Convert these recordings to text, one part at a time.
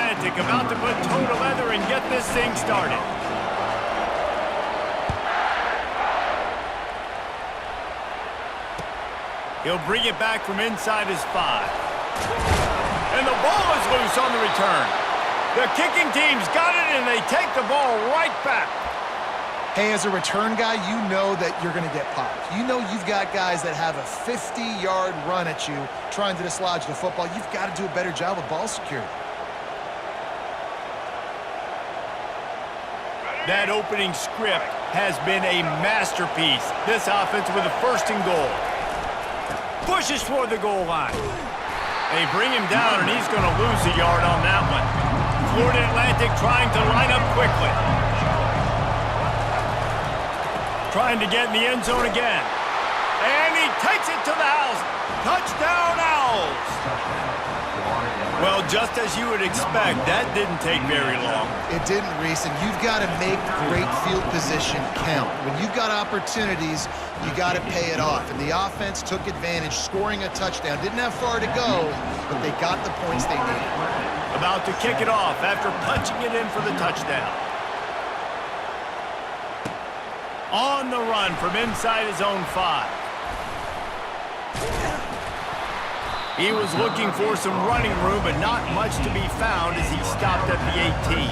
Atlantic about to put toe to leather and get this thing started. He'll bring it back from inside his 5. And the ball is loose on the return. The kicking team's got it, and they take the ball right back. Hey, as a return guy, you know that you're going to get popped. You know you've got guys that have a 50-yard run at you trying to dislodge the football. You've got to do a better job with ball security. That opening script has been a masterpiece. This offense with a 1st and goal. Pushes toward the goal line. They bring him down, and he's going to lose a yard on that one. Florida Atlantic trying to line up quickly. Trying to get in the end zone again. And he takes it to the house. Touchdown, Owls. Well, just as you would expect, that didn't take very long. It didn't, Reese, and you've got to make great field position count. When you've got opportunities, you got to pay it off. And the offense took advantage, scoring a touchdown. Didn't have far to go, but they got the points they needed. About to kick it off after punching it in for the touchdown. On the run from inside his own 5. He was looking for some running room, but not much to be found as he stopped at the 18.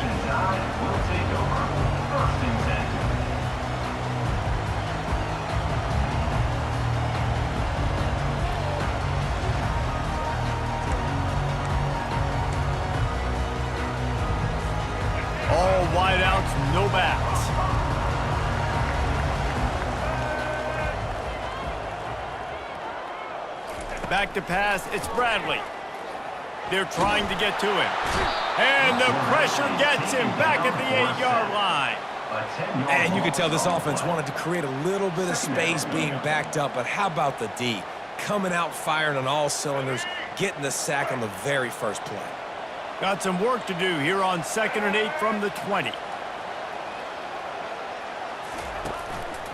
All wideouts, no backs. Back to pass, it's Bradley. They're trying to get to him. And the pressure gets him back at the 8-yard line. And you can tell this offense wanted to create a little bit of space being backed up, but how about the D? Coming out firing on all cylinders, getting the sack on the very first play. Got some work to do here on 2nd and 8 from the 20.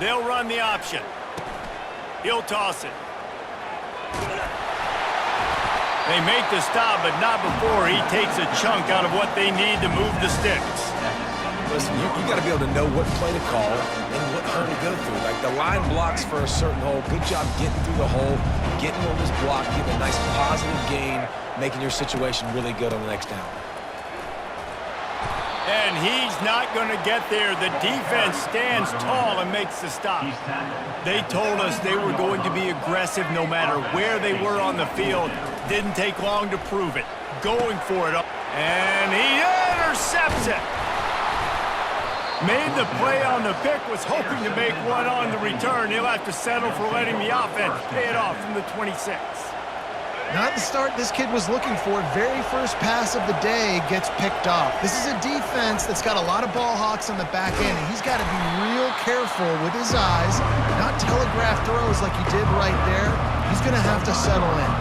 They'll run the option. He'll toss it. They make the stop, but not before he takes a chunk out of what they need to move the sticks. Listen, you got to be able to know what play to call and what hole to go through. Like the line blocks for a certain hole. Good job getting through the hole, getting on this block, getting a nice positive gain, making your situation really good on the next down. And he's not going to get there. The defense stands tall and makes the stop. They told us they were going to be aggressive no matter where they were on the field. Didn't take long to prove it. Going for it. And he intercepts it. Made the play on the pick, was hoping to make one on the return. He'll have to settle for letting the offense pay it off from the 26. Not the start this kid was looking for. Very first pass of the day gets picked off. This is a defense that's got a lot of ball hawks on the back end, and he's got to be real careful with his eyes, not telegraph throws like he did right there. He's going to have to settle in.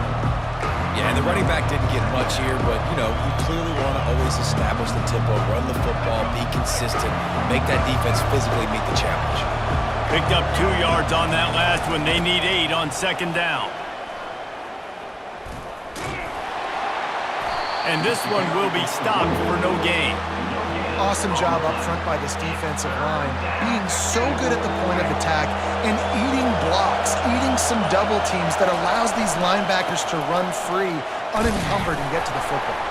Yeah, and the running back didn't get much here, but, you know, you clearly want to always establish the tempo, run the football, be consistent, make that defense physically meet the challenge. Picked up 2 yards on that last one. They need 8 on 2nd down. And this one will be stopped for no gain. Awesome job up front by this defensive line, being so good at the point of attack and eating blocks, eating some double teams that allows these linebackers to run free, unencumbered, and get to the football.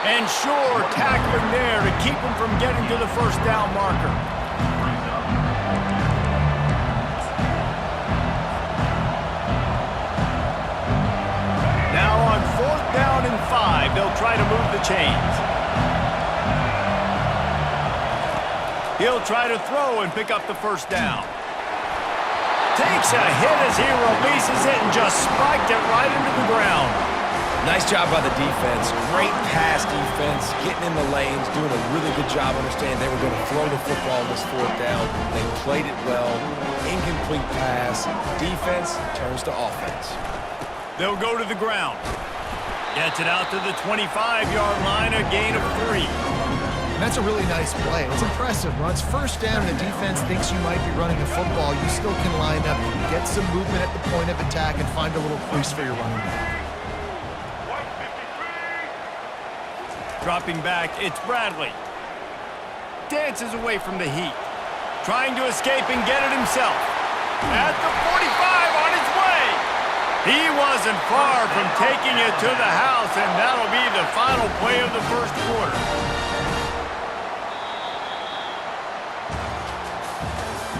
And sure, tackling there to keep him from getting to the 1st down marker. Now on 4th down and 5, they'll try to move the chains. He'll try to throw and pick up the 1st down. Takes a hit as he releases it and just spiked it right into the ground. Nice job by the defense. Great pass defense, getting in the lanes, doing a really good job understanding they were going to throw the football on this 4th down. They played it well. Incomplete pass. Defense turns to offense. They'll go to the ground. Gets it out to the 25-yard line, a gain of 3. And that's a really nice play. It's impressive. When it's 1st down and the defense thinks you might be running the football, you still can line up, get some movement at the point of attack, and find a little crease for your running back. Dropping back, it's Bradley. Dances away from the heat. Trying to escape and get it himself. At the 45 on his way. He wasn't far from taking it to the house, and that'll be the final play of the first quarter.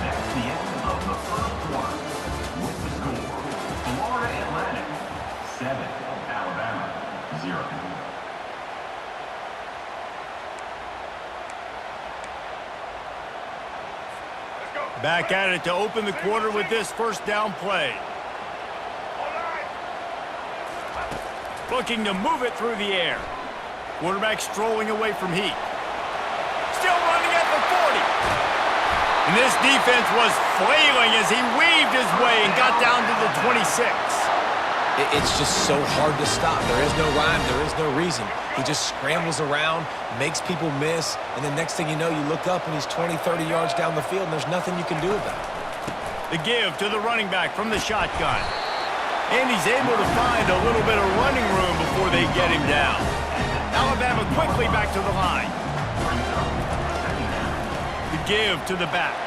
That's the end of the first quarter. With the score, Florida Atlantic 7, Alabama 0. Back at it to open the quarter with this first down play. Looking to move it through the air. Quarterback strolling away from heat. Still running at the 40. And this defense was flailing as he weaved his way and got down to the 26. It's just so hard to stop. There is no rhyme. There is no reason. He just scrambles around, makes people miss, and the next thing you know, you look up and he's 20, 30 yards down the field, and there's nothing you can do about it. The give to the running back from the shotgun. And he's able to find a little bit of running room before they get him down. Alabama quickly back to the line. The give to the back.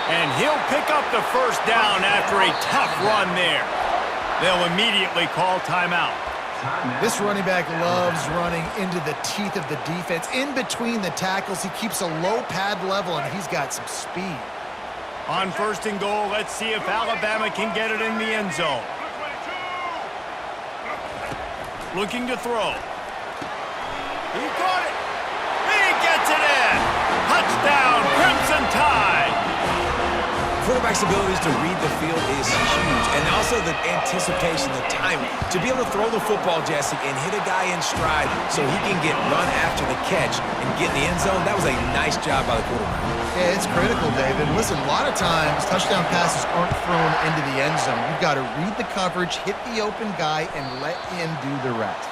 And he'll pick up the first down after a tough run there. They'll immediately call timeout. This running back loves running into the teeth of the defense. In between the tackles, he keeps a low pad level, and he's got some speed. On first and goal, let's see if Alabama can get it in the end zone. Looking to throw. He caught it. He gets it in. Touchdown, Crimson Tide. Quarterback's abilities to read the field is huge, and also the anticipation, the timing. To be able to throw the football, Jesse, and hit a guy in stride so he can get run after the catch and get in the end zone, that was a nice job by the quarterback. Yeah, it's critical, David. Listen, a lot of times, touchdown passes aren't thrown into the end zone. You've got to read the coverage, hit the open guy, and let him do the rest.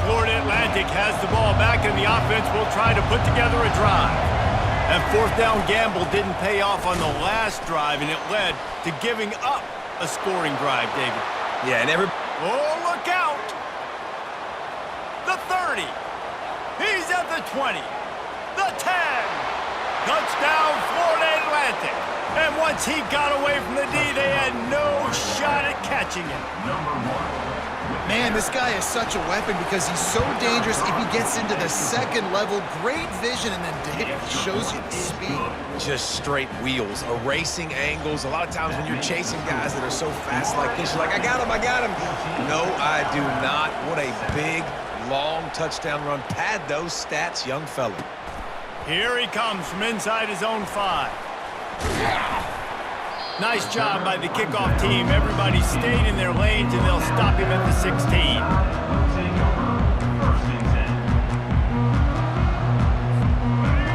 Florida Atlantic has the ball back, and the offense will try to put together a drive. That fourth down gamble didn't pay off on the last drive, and it led to giving up a scoring drive, David. Yeah, and Oh, look out! The 30. He's at the 20. The 10. Touchdown, Florida Atlantic. And once he got away from the D, they had no shot at catching him. Man, this guy is such a weapon because he's so dangerous if he gets into the second level. Great vision, and then David shows you the speed. just straight wheels, erasing angles. A lot of times when you're chasing guys that are so fast like this, you're like, I got him, I got him. No, I do not. What a big, long touchdown run. Pad those stats, young fella. Here he comes from inside his own 5. Nice job by the kickoff team. Everybody stayed in their lanes, and they'll stop him at the 16.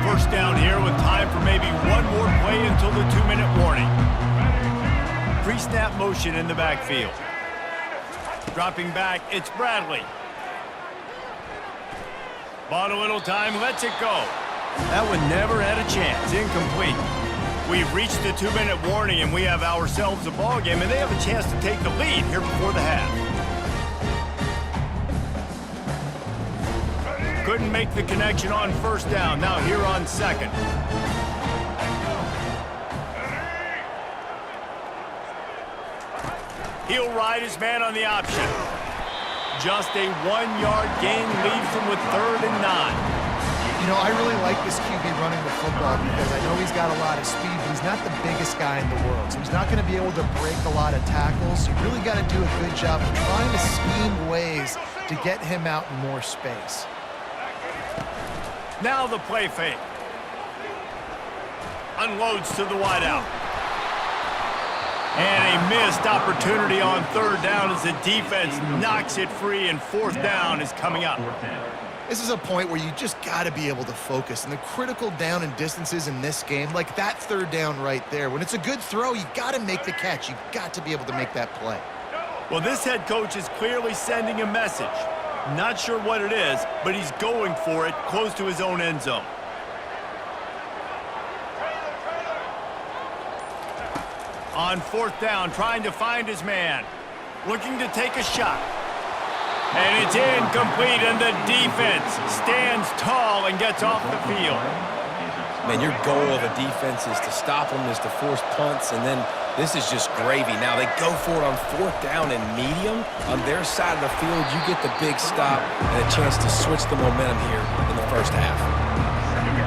First down here with time for maybe one more play until the 2-minute warning. Pre-snap motion in the backfield. Dropping back, it's Bradley. Bought a little time, lets it go. That one never had a chance, incomplete. We've reached the 2-minute warning, and we have ourselves a ball game, and they have a chance to take the lead here before the half. Couldn't make the connection on first down. Now here on second. He'll ride his man on the option. Just a 1-yard gain leaves him with 3rd and 9. You know, I really like this QB running the football because I know he's got a lot of speed, but he's not the biggest guy in the world. So he's not going to be able to break a lot of tackles. You really got to do a good job of trying to scheme ways to get him out in more space. Now the play fake. Unloads to the wideout. And a missed opportunity on 3rd down as the defense knocks it free, and 4th down is coming up. This is a point where you just got to be able to focus. And the critical down and distances in this game, like that 3rd down right there, when it's a good throw, you got to make the catch. You've got to be able to make that play. Well, this head coach is clearly sending a message. Not sure what it is, but he's going for it close to his own end zone. On fourth down, trying to find his man. Looking to take a shot. And it's incomplete, and the defense stands tall and gets off the field. Man, your goal of a defense is to stop them, is to force punts, and then this is just gravy. Now they go for it on fourth down and medium. On their side of the field, you get the big stop and a chance to switch the momentum here in the first half.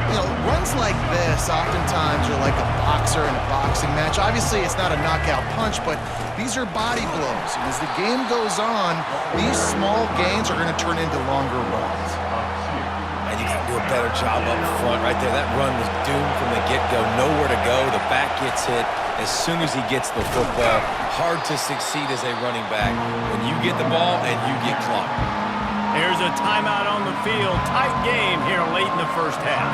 You know, runs like this oftentimes are like a boxer in a boxing match. Obviously, it's not a knockout punch, but these are body blows. And as the game goes on, these small gains are going to turn into longer runs. And you got to do a better job up front right there. That run was doomed from the get-go. Nowhere to go. The back gets hit as soon as he gets the football. Hard to succeed as a running back when you get the ball and you get clocked. Here's a timeout on the field. Tight game here late in the first half.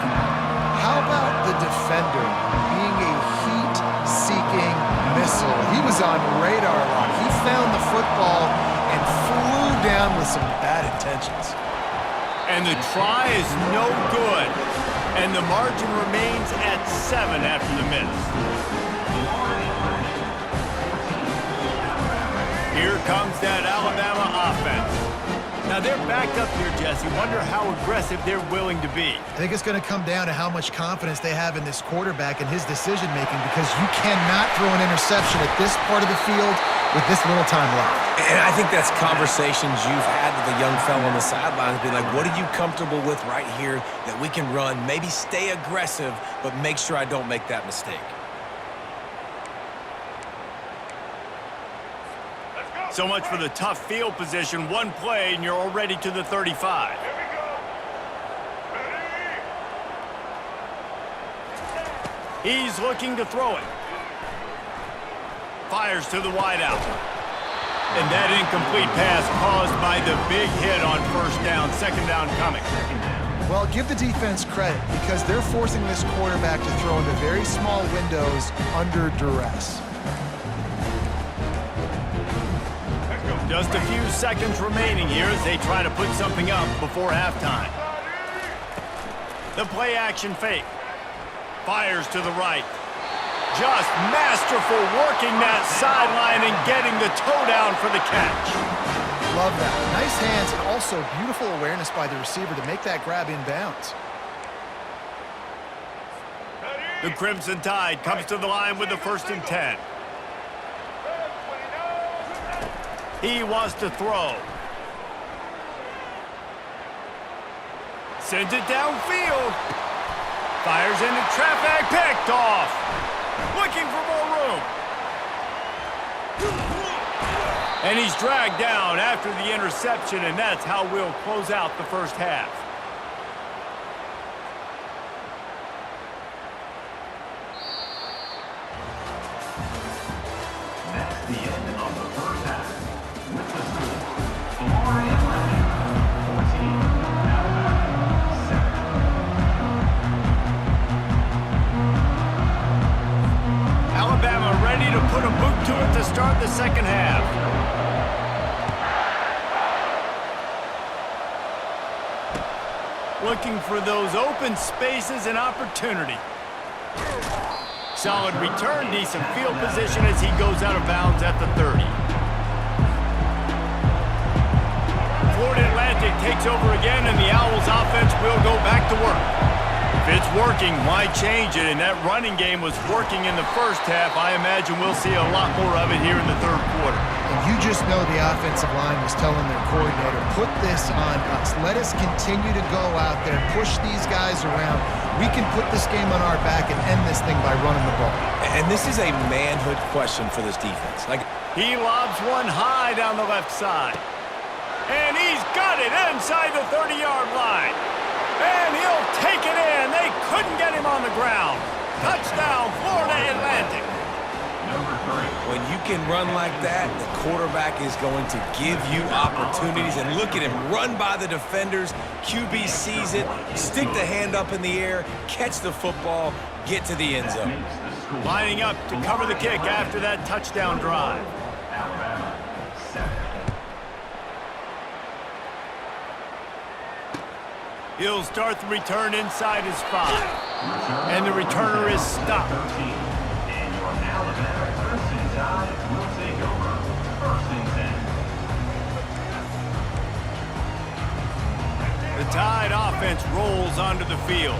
How about the defender being a heat-seeking missile? He was on radar lock. He found the football and flew down with some bad intentions. And the try is no good. And the margin remains at 7 after the miss. Here comes that Alabama offense. Now they're backed up here, Jesse. Wonder how aggressive they're willing to be. I think it's going to come down to how much confidence they have in this quarterback and his decision-making, because you cannot throw an interception at this part of the field with this little time left. And I think that's conversations you've had with a young fellow on the sidelines, being like, what are you comfortable with right here that we can run? Maybe stay aggressive, but make sure I don't make that mistake. So much for the tough field position. One play, and you're already to the 35. He's looking to throw it. Fires to the wideout. And that incomplete pass caused by the big hit on first down. Second down coming. Well, give the defense credit, because they're forcing this quarterback to throw into very small windows under duress. Just a few seconds remaining here as they try to put something up before halftime. The play action fake. Fires to the right. Just masterful working that sideline and getting the toe down for the catch. Love that. Nice hands and also beautiful awareness by the receiver to make that grab inbounds. The Crimson Tide comes to the line with the 1st and 10. He wants to throw. Sends it downfield. Fires into traffic. Picked off. Looking for more room. And he's dragged down after the interception, and that's how we'll close out the first half. That's the end of the first half. With the score, Florida Atlantic 14, Alabama 7. Alabama ready to put a boot to it to start the second half. Looking for those open spaces and opportunity. Solid return, decent field position as he goes out of bounds at the 30. Florida Atlantic takes over again, and the Owls offense will go back to work. If it's working, why change it? And that running game was working in the first half. I imagine we'll see a lot more of it here in the third quarter. And you just know the offensive line was telling their coordinator, put this on us. Let us continue to go out there, push these guys around. We can put this game on our back and end this thing by running the ball. And this is a manhood question for this defense. He lobs one high down the left side. And he's got it inside the 30-yard line. And he'll take it in. They couldn't get him on the ground. Touchdown, Florida Atlantic. When you can run like that, the quarterback is going to give you opportunities. And look at him run by the defenders. QB sees it, stick the hand up in the air, catch the football, get to the end zone. Lining up to cover the kick after that touchdown drive. Alabama 7. He'll start the return inside his 5. And the returner is stopped. And your Alabama offense rolls onto the field.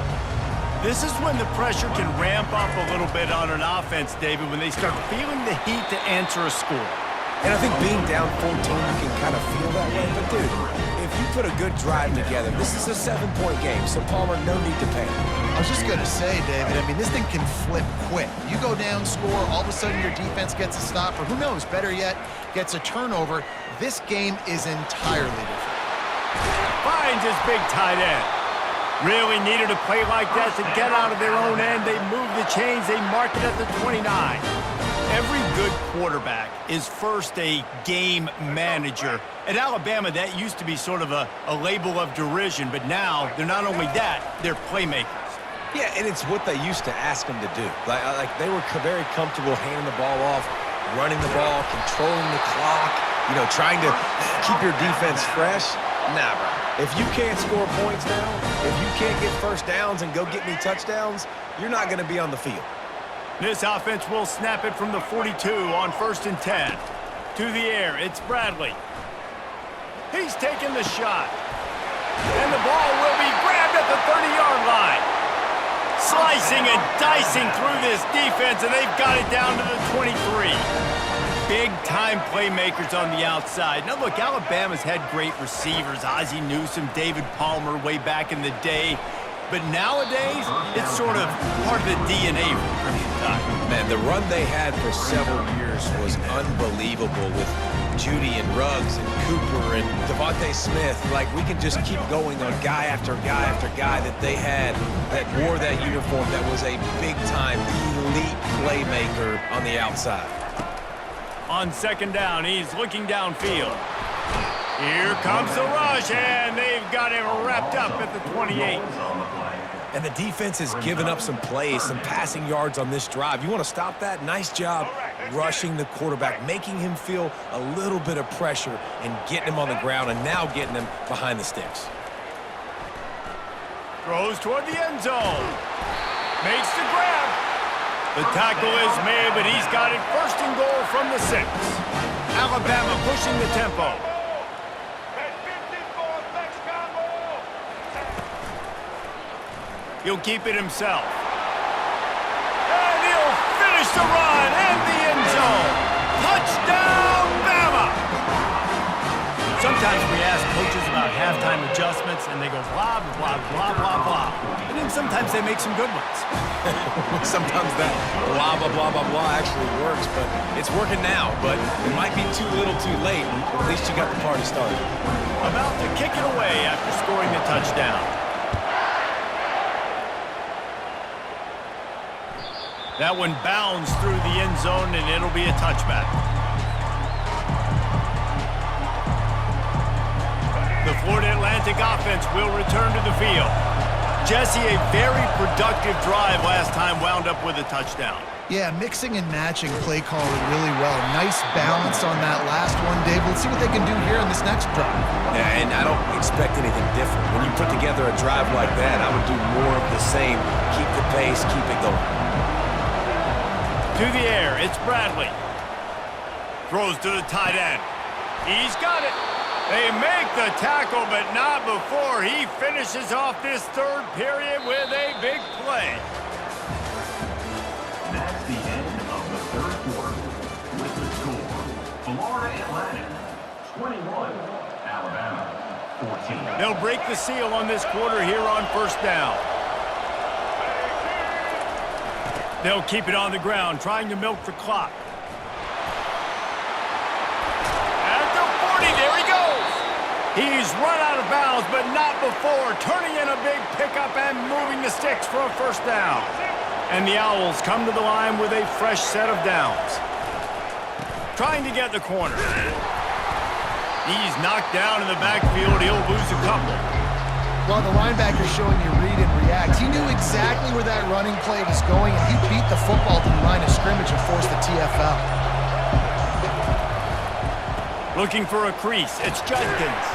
This is when the pressure can ramp up a little bit on an offense, David, when they start feeling the heat to answer a score. And I think being down 14, you can kind of feel that way. But, dude, if you put a good drive together, this is a 7-point game, so Palmer, no need to panic. I was just going to say, David, I mean, this thing can flip quick. You go down, score, all of a sudden your defense gets a stop, or who knows, better yet, gets a turnover. This game is entirely different. Finds his big tight end. Really needed a play like that to get out of their own end. They move the chains. They mark it at the 29. Every good quarterback is first a game manager. At Alabama, that used to be sort of a label of derision, but now they're not only that, they're playmakers. Yeah, and it's what they used to ask them to do. Like they were very comfortable handing the ball off, running the ball, controlling the clock, trying to keep your defense fresh. Nah, bro. If you can't score points now, if you can't get first downs and go get me touchdowns, you're not going to be on the field. This offense will snap it from the 42 on 1st and 10. To the air, it's Bradley. He's taking the shot. And the ball will be grabbed at the 30-yard line. Slicing and dicing through this defense, and they've got it down to the 23. Big-time playmakers on the outside. Now, look, Alabama's had great receivers. Ozzie Newsome, David Palmer way back in the day. But nowadays, it's sort of part of the DNA of the Crimson Tide. Man, the run they had for several years was unbelievable with Judy and Ruggs and Cooper and Devontae Smith. Like, we can just keep going on guy after guy after guy that they had that wore that uniform that was a big-time elite playmaker on the outside. On 2nd down, he's looking downfield. Here comes the rush, and they've got him wrapped up at the 28. And the defense has given up some plays, some passing yards on this drive. You want to stop that? Nice job rushing the quarterback, making him feel a little bit of pressure and getting him on the ground and now getting him behind the sticks. Throws toward the end zone. Makes the grab. The tackle is made, but he's got it 1st and goal from the 6. Alabama pushing the tempo. He'll keep it himself. And he'll finish the run and the end zone. Touchdown, Bama! Sometimes we ask coaches about halftime adjustments, and they go blah, blah, blah, blah, blah. And then sometimes they make some good ones. Sometimes that blah, blah, blah, blah, blah actually works, but it's working now. But it might be too little too late, but at least you got the party started. About to kick it away after scoring the touchdown. That one bounds through the end zone, and it'll be a touchback. The Florida Atlantic offense will return to the field. Jesse, a very productive drive last time wound up with a touchdown. Yeah, mixing and matching play calling really well. Nice balance on that last one, Dave. Let's see what they can do here on this next drive. Yeah, and I don't expect anything different. When you put together a drive like that, I would do more of the same. Keep the pace, keep it going. To the air, it's Bradley. Throws to the tight end. He's got it. They make the tackle, but not before he finishes off this 3rd period with a big play. That's the end of the 3rd quarter. With the score, Florida Atlantic 21, Alabama 14. They'll break the seal on this quarter here on 1st down. They'll keep it on the ground, trying to milk the clock. At the 40, there he goes. He's run out of bounds, but not before turning in a big pickup and moving the sticks for a 1st down. And the Owls come to the line with a fresh set of downs. Trying to get the corner. He's knocked down in the backfield. He'll lose a couple. Well, the linebacker's showing you read and react. He knew exactly where that running play was going, and he beat the football to the line of scrimmage and forced the TFL. Looking for a crease. It's Judkins.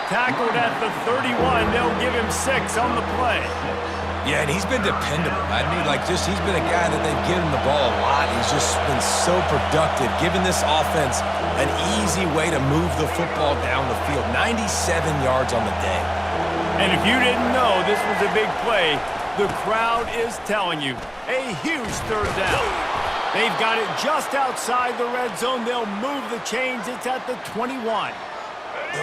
Tackled at the 31. They'll give him 6 on the play. Yeah, and he's been dependable. He's been a guy that they've given the ball a lot. He's just been so productive, giving this offense an easy way to move the football down the field. 97 yards on the day. And if you didn't know this was a big play, the crowd is telling you. A huge third down. They've got it just outside the red zone. They'll move the chains. It's at the 21.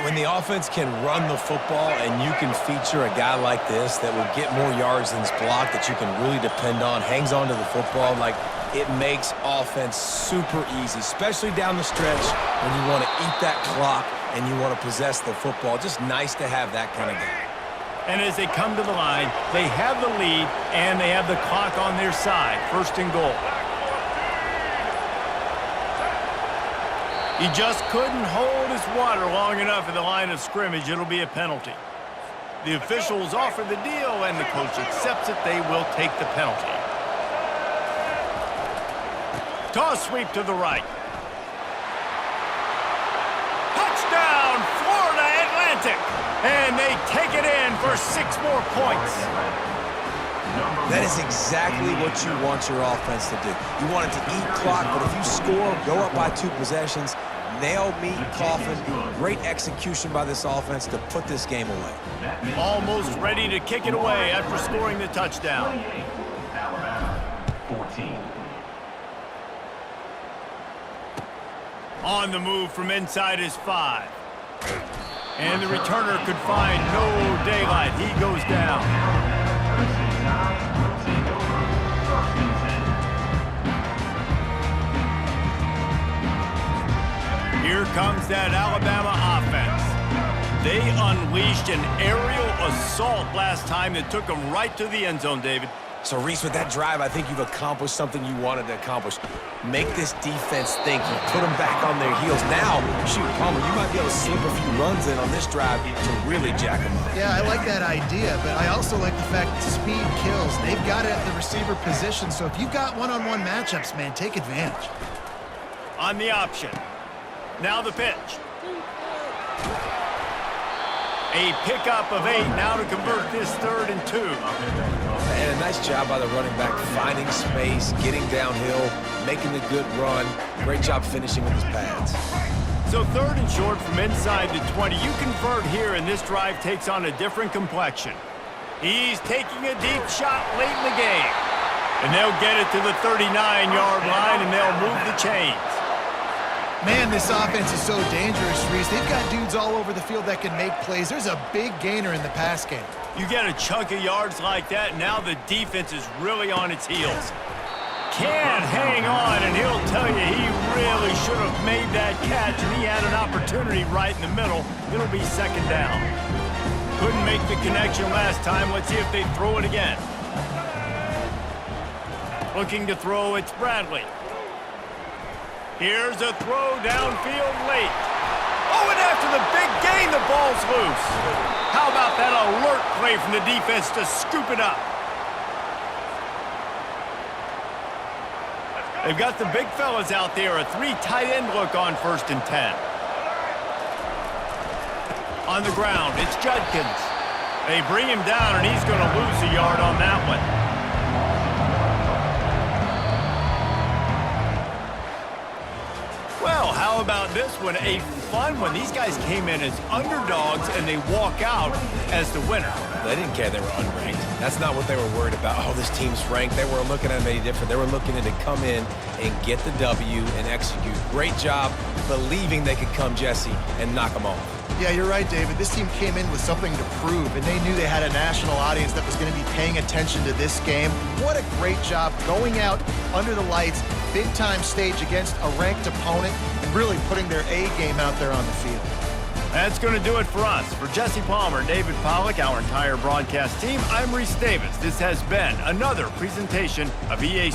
When the offense can run the football and you can feature a guy like this that will get more yards than his block that you can really depend on, hangs on to the football, like it makes offense super easy, especially down the stretch when you want to eat that clock and you want to possess the football. Just nice to have that kind of guy. And as they come to the line, they have the lead and they have the clock on their side. First and goal. He just couldn't hold his water long enough at the line of scrimmage. It'll be a penalty. The officials offer the deal, and the coach accepts it. They will take the penalty. Toss sweep to the right. Touchdown, Florida Atlantic. And they take it in for 6 more points. That is exactly what you want your offense to do. You want it to eat clock, but if you score, go up by 2 possessions, nail, meet, coffin. Great execution by this offense to put this game away. Almost ready to kick it away after scoring the touchdown. Alabama, 14. On the move from inside his 5. And the returner could find no daylight. He goes down. Here comes that Alabama offense. They unleashed an aerial assault last time that took them right to the end zone, David. So, Reese, with that drive, I think you've accomplished something you wanted to accomplish. Make this defense think. You put them back on their heels. Now, shoot, Palmer, you might be able to slip a few runs in on this drive to really jack them up. Yeah, I like that idea, but I also like the fact that speed kills. They've got it at the receiver position, so if you've got one-on-one matchups, man, take advantage. On the option. Now the pitch. A pickup of 8 now to convert this 3rd and 2. And a nice job by the running back, finding space, getting downhill, making the good run. Great job finishing with his pads. So 3rd and short from inside the 20. You convert here, and this drive takes on a different complexion. He's taking a deep shot late in the game. And they'll get it to the 39-yard line, and they'll move the chains. Man, this offense is so dangerous, Reese. They've got dudes all over the field that can make plays. There's a big gainer in the pass game. You get a chunk of yards like that, now the defense is really on its heels. Can hang on, and he'll tell you he really should have made that catch, and he had an opportunity right in the middle. It'll be 2nd down. Couldn't make the connection last time. Let's see if they throw it again. Looking to throw, it's Bradley. Here's a throw downfield late. Oh, and after the big gain, the ball's loose. How about that alert play from the defense to scoop it up? They've got the big fellas out there, a 3 tight end look on 1st and 10. On the ground, it's Judkins. They bring him down, and he's going to lose a yard on that one. Well, how about this one? A fun one. These guys came in as underdogs, and they walk out as the winner. They didn't care they were unranked. That's not what they were worried about. Oh, this team's ranked. They weren't looking at them any different. They were looking to come in and get the W and execute. Great job believing they could come, Jesse, and knock them off. Yeah, you're right, David. This team came in with something to prove, and they knew they had a national audience that was going to be paying attention to this game. What a great job going out under the lights, big-time stage against a ranked opponent, and really putting their A game out there on the field. That's going to do it for us. For Jesse Palmer, David Pollack, our entire broadcast team, I'm Reese Davis. This has been another presentation of EA